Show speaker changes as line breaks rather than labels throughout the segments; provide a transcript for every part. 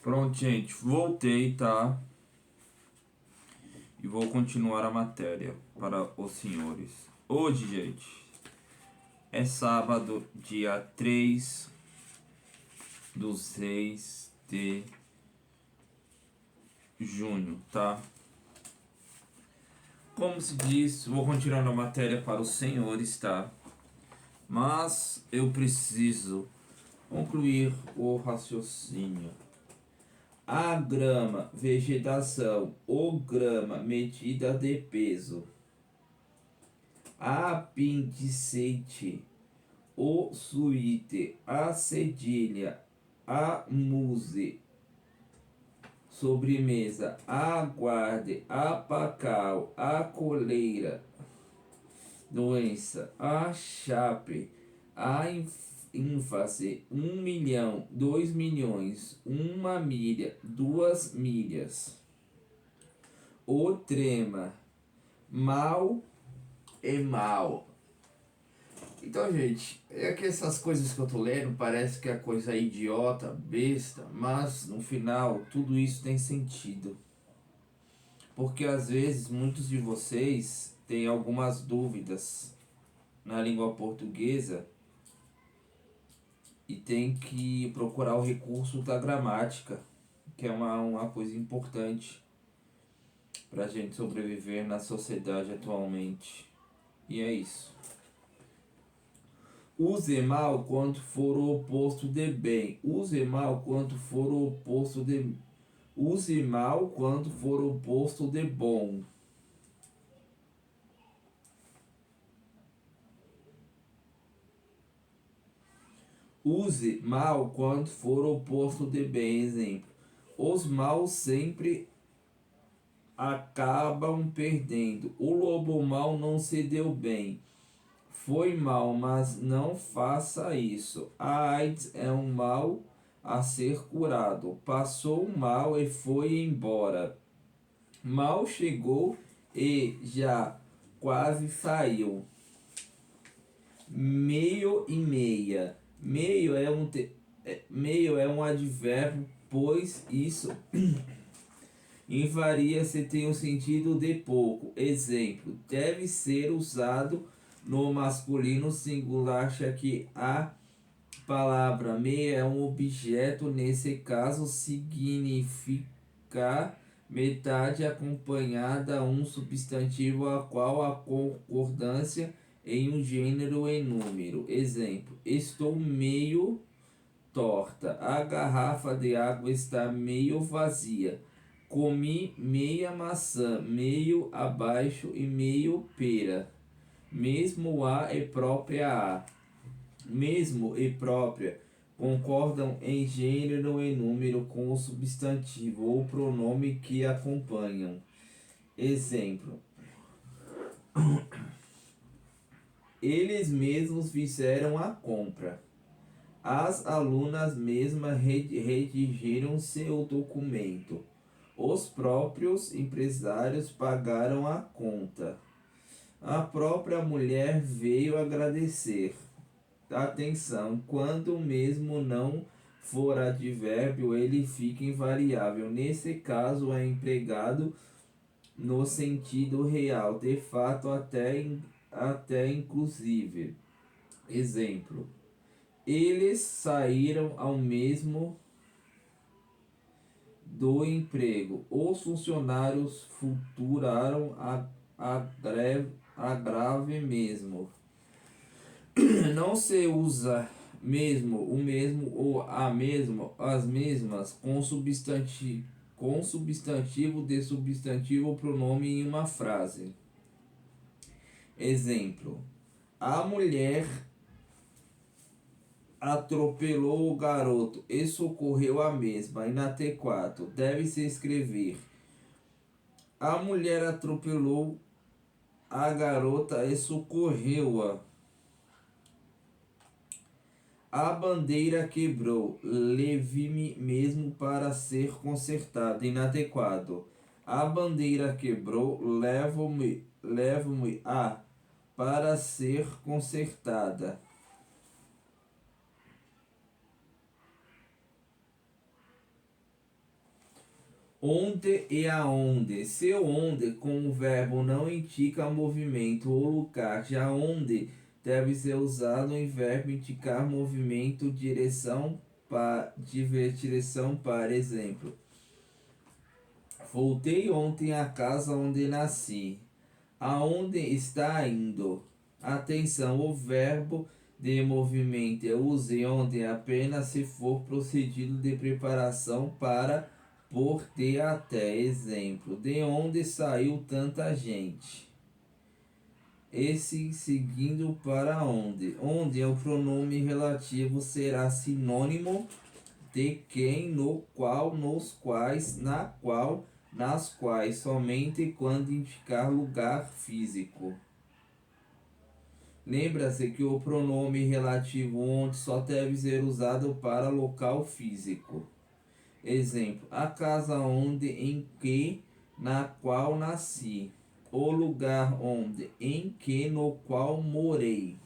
Pronto, gente, voltei, tá? E vou continuar a matéria para os senhores. Hoje, gente, é sábado, dia 3/6 de junho, tá? Como se diz, vou continuar a matéria para os senhores, tá? Mas eu preciso concluir o raciocínio. A grama, vegetação, o grama, medida de peso. A apendicite, o suíte, a cedilha, a muse, sobremesa, a aguarde, a pacal, a coleira, doença, a chape, a ínfase, 1 milhão, 2 milhões, 1 milha, 2 milhas, o trema, mal e mal. Então, gente, é que essas coisas que eu tô lendo parece que é coisa idiota, besta, mas no final tudo isso tem sentido. Porque às vezes muitos de vocês têm algumas dúvidas na língua portuguesa e tem que procurar o recurso da gramática, que é uma coisa importante pra gente sobreviver na sociedade atualmente. E é isso. Use mal quando for o oposto de bem. Use mal quando for o oposto de. Use mal quando for o oposto de bom. Use mal quando for o oposto de bem. Exemplo. Os maus sempre acabam perdendo. O lobo mau não se deu bem. Foi mal, mas não faça isso. A AIDS é um mal a ser curado. Passou o mal e foi embora. Mal chegou e já quase saiu. Meio e meia. Meio é um advérbio, pois isso invaria se tem o sentido de pouco. Exemplo, deve ser usado no masculino singular, já que a palavra meia é um objeto, nesse caso significa metade acompanhada um substantivo a qual a concordância em um gênero e número. Exemplo, estou meio torta, a garrafa de água está meio vazia. Comi meia maçã, meio abaixo e meio pera. Mesmo a e própria a. Mesmo e própria concordam em gênero e número com o substantivo ou pronome que acompanham. Exemplo: eles mesmos fizeram a compra. As alunas mesmas redigiram seu documento. Os próprios empresários pagaram a conta. A própria mulher veio agradecer. Atenção, quando mesmo não for advérbio, ele fica invariável. Nesse caso, é empregado no sentido real, de fato, até inclusive. Exemplo: eles saíram ao mesmo do emprego. Os funcionários futuraram a grave mesmo. Não se usa mesmo, o mesmo ou a mesma, as mesmas com substantivo de substantivo ou pronome em uma frase. Exemplo: a mulher atropelou o garoto e socorreu a mesma. E na T4 deve-se escrever: a mulher atropelou a garota e socorreu-a. A bandeira quebrou, leve-me mesmo para ser consertada. Inadequado. A bandeira quebrou, levo-me a para ser consertada. Onde e aonde. Se onde com o verbo não indica movimento ou lugar, já onde deve ser usado em verbo indicar movimento, direção para exemplo. Voltei ontem à casa onde nasci. Aonde está indo? Atenção, o verbo de movimento eu use ontem apenas se for procedido de preparação para por de até. Exemplo, de onde saiu tanta gente? Esse seguindo para onde? Onde é o pronome relativo será sinônimo de quem, no qual, nos quais, na qual, nas quais, somente quando indicar lugar físico. Lembra-se que o pronome relativo onde só deve ser usado para local físico. Exemplo, a casa onde, em que, na qual nasci. O lugar onde, em que, no qual morei.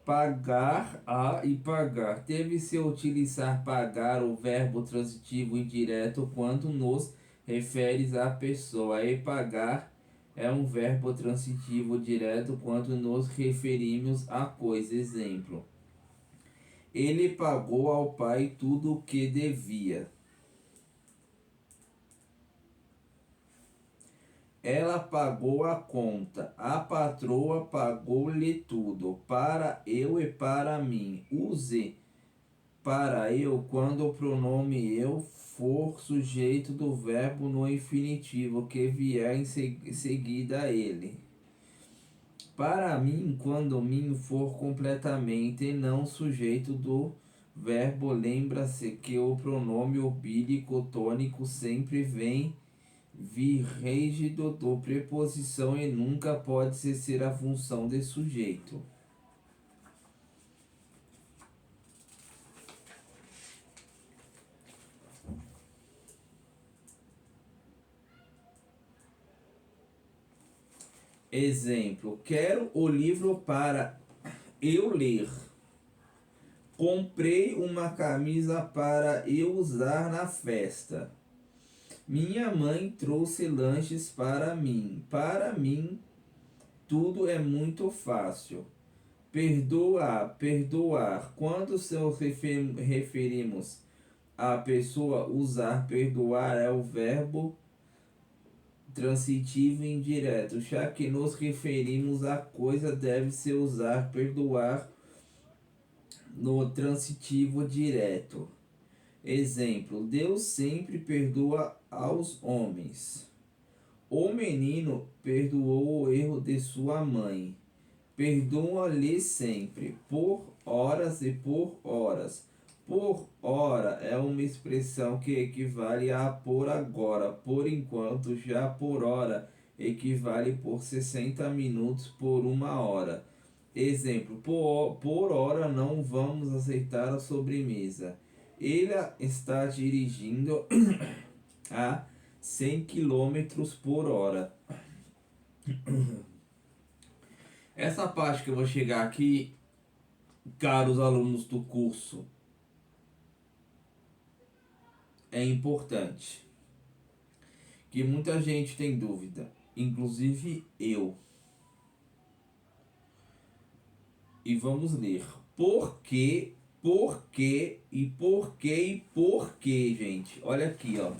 Pagar e pagar. Deve-se utilizar pagar o verbo transitivo indireto quando nos referes à pessoa. E pagar é um verbo transitivo direto quando nos referimos à coisa. Exemplo, ele pagou ao pai tudo o que devia. Ela pagou a conta. A patroa pagou-lhe tudo. Para eu e para mim. Use para eu quando o pronome eu for sujeito do verbo no infinitivo que vier em seguida a ele. Para mim, quando mim for completamente não sujeito do verbo, lembra-se que o pronome obílico tônico sempre vem vir rígido do preposição e nunca pode ser a função de sujeito. Exemplo, quero o livro para eu ler. Comprei uma camisa para eu usar na festa. Minha mãe trouxe lanches para mim. Para mim, tudo é muito fácil. Perdoar, perdoar. Quando se referimos à pessoa, usar perdoar é o verbo transitivo indireto. Já que nos referimos à coisa, deve-se usar perdoar no transitivo direto. Exemplo, Deus sempre perdoa aos homens. O menino perdoou o erro de sua mãe. Perdoa-lhe sempre, por horas e por horas. Por hora é uma expressão que equivale a por agora, por enquanto, já por hora equivale por 60 minutos por uma hora. Exemplo, por hora não vamos aceitar a sobremesa. Ele está dirigindo a 100 km por hora. Essa parte que eu vou chegar aqui, caros alunos do curso, é importante. Que muita gente tem dúvida, inclusive eu. E vamos ler. Por quê, e por quê, gente? Olha aqui, ó.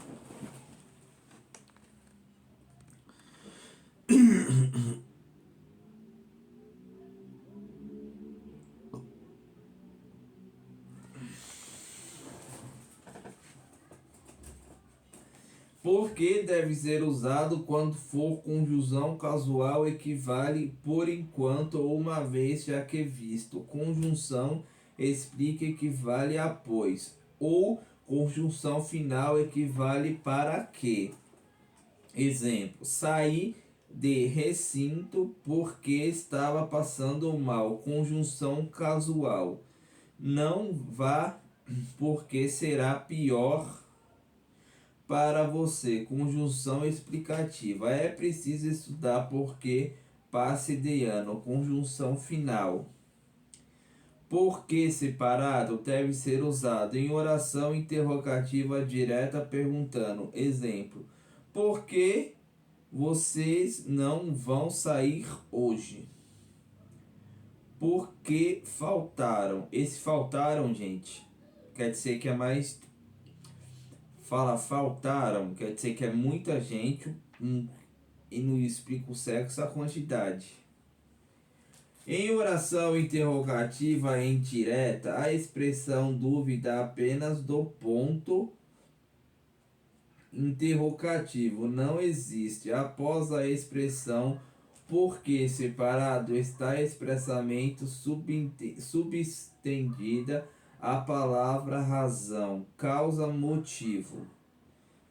Porque deve ser usado quando for conjunção casual equivale por enquanto ou uma vez já que visto. Conjunção explica equivale a pois. Ou conjunção final equivale para que. Exemplo, saí de recinto porque estava passando mal. Conjunção casual. Não vá porque será pior para você. Conjunção explicativa. É preciso estudar porque passe de ano. Conjunção final. Porque separado deve ser usado em oração interrogativa direta perguntando. Exemplo: por que vocês não vão sair hoje? Porque faltaram. Esse faltaram, gente, quer dizer que é mais. Fala faltaram, quer dizer que é muita gente e não explica o sexo, a quantidade. Em oração interrogativa e indireta, a expressão dúvida apenas do ponto interrogativo não existe. Após a expressão porque separado está expressamente substendida a palavra razão, causa, motivo.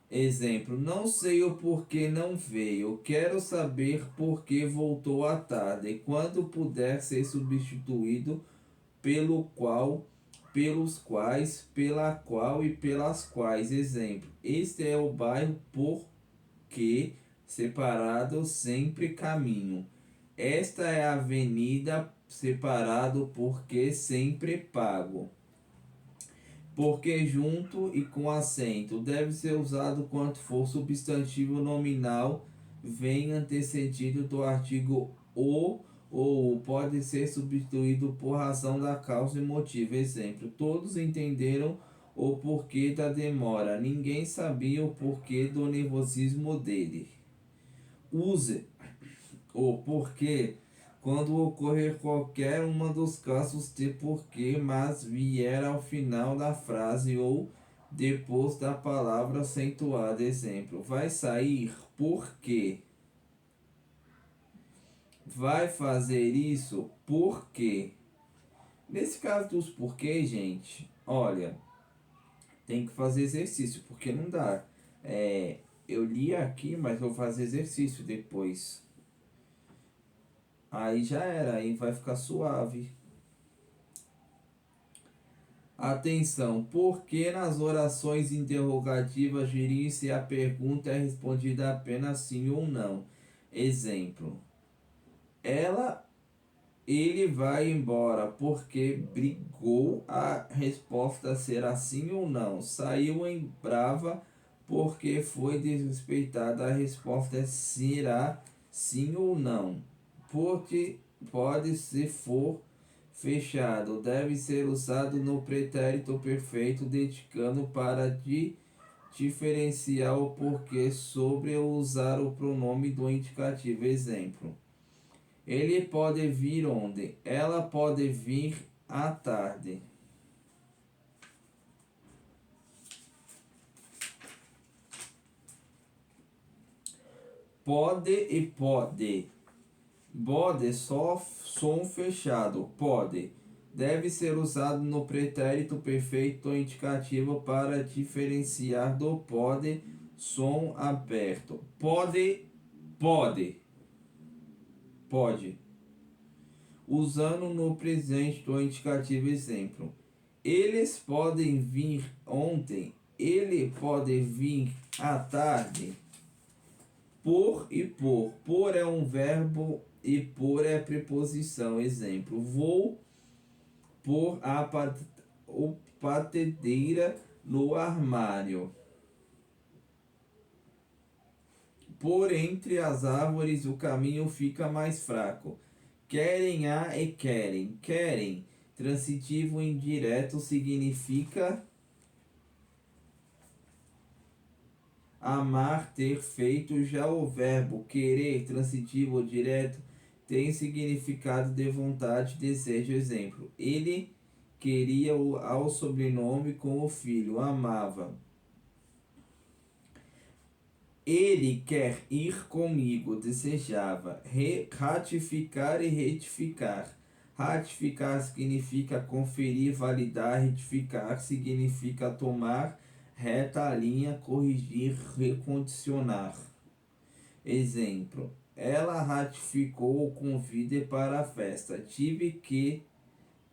Exemplo: não sei o porquê não veio, quero saber por que voltou à tarde, quando puder ser substituído pelo qual, pelos quais, pela qual e pelas quais. Exemplo: este é o bairro por que separado sempre caminho. Esta é a avenida separado porque sempre pago. Porque junto e com acento deve ser usado quando for substantivo nominal, vem antecedido do artigo o ou pode ser substituído por razão da causa e motivo. Exemplo: todos entenderam o porquê da demora, ninguém sabia o porquê do nervosismo dele. Use o porquê quando ocorrer qualquer uma dos casos de porquê, mas vier ao final da frase ou depois da palavra acentuada. Exemplo: vai sair porque. Vai fazer isso porque. Nesse caso dos porquê, gente, olha, tem que fazer exercício, porque não dá. Eu li aqui, mas vou fazer exercício depois. Aí já era, aí vai ficar suave. Atenção, porque nas orações interrogativas giria-se a pergunta é respondida apenas sim ou não. Exemplo: ele vai embora porque brigou, a resposta será sim ou não. Saiu em brava porque foi desrespeitada, a resposta será sim ou não. Porque pode se for fechado, deve ser usado no pretérito perfeito, dedicando para diferenciar o porquê sobre usar o pronome do indicativo. Exemplo: ele pode vir ontem, ela pode vir à tarde. Pode e pode. Pode só som fechado. Pode. Deve ser usado no pretérito perfeito ou indicativo para diferenciar do pode som aberto. Pode, pode, pode. Usando no presente do indicativo. Exemplo: eles podem vir ontem, ele pode vir à tarde. Por e por. Por é um verbo e por é preposição. Exemplo: vou pôr a batedeira no armário. Por entre as árvores o caminho fica mais fraco. Querem a e querem. Querem, transitivo indireto, significa amar, ter feito. Já o verbo querer, transitivo direto, tem significado de vontade, desejo. Exemplo: ele queria ao sobrenome com o filho, amava. Ele quer ir comigo, desejava. Ratificar e retificar. Ratificar significa conferir, validar. Retificar significa tomar reta a linha, corrigir, recondicionar. Exemplo: ela ratificou o convite para a festa.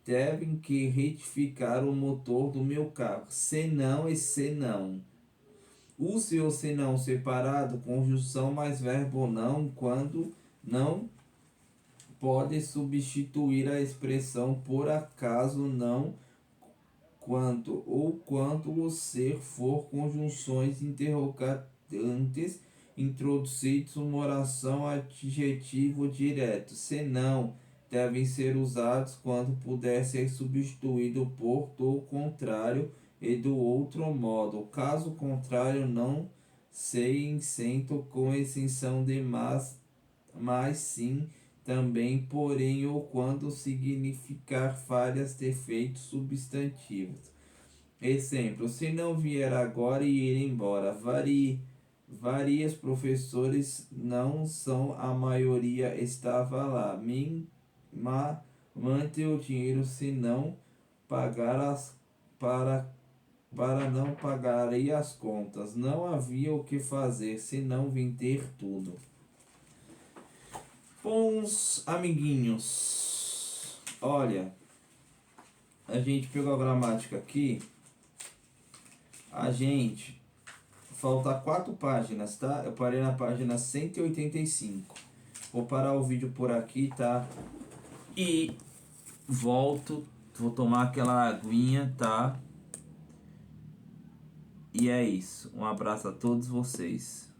Devem que retificar o motor do meu carro. Senão e senão. Use o senão separado, conjunção mais verbo não, quando não pode substituir a expressão por acaso, não quanto, ou quanto o ser for conjunções interrogantes introduzidos uma oração adjetivo direto, senão devem ser usados quando puder ser substituído por do contrário e do outro modo. Caso contrário, não se incento com exceção de mas sim também, porém, ou quando significar falhas, defeitos substantivos. Exemplo: se não vier agora e ir embora. Vários professores não são, a maioria estava lá. Mante o dinheiro se não pagar para não pagarei as contas. Não havia o que fazer, senão vender tudo. Bons amiguinhos, olha, a gente pegou a gramática aqui, falta 4 páginas, tá? Eu parei na página 185. Vou parar o vídeo por aqui, tá? E volto, vou tomar aquela aguinha, tá? E é isso. Um abraço a todos vocês.